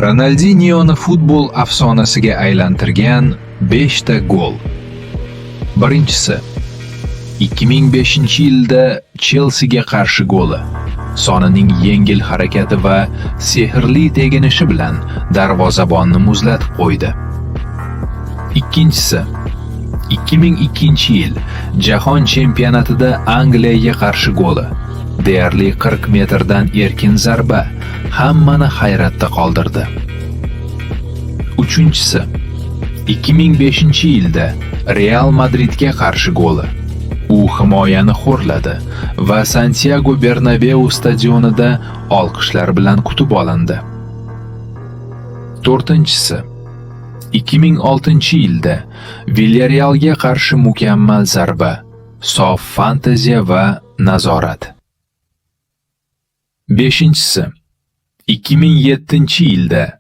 Ronaldinhoni futbol afsonasiga aylantirgan 5 ta gol. Birinchisi, 2005-yilda Chelsiga qarshi goli. Sonining yengil harakati va sehrli teginishi bilan darvozabonni muzlatib qo'ydi. Ikkinchisi, 2002-yil Jahon chempionatida Angliyaga qarshi goli. Deyarli 40 metrdan erkin zarba hammani hayratda qoldirdi. Uchinchisi, 2005-yilda Real Madridga qarshi goli. U himoyani xo'rladi va Santiago Bernabeu stadionida olqishlar bilan kutib olindi. To'rtinchisi, 2006-yilda Villarrealga qarshi mukammal zarba, sof fantaziya va nazorat. Beshinchisi, 2007-yilda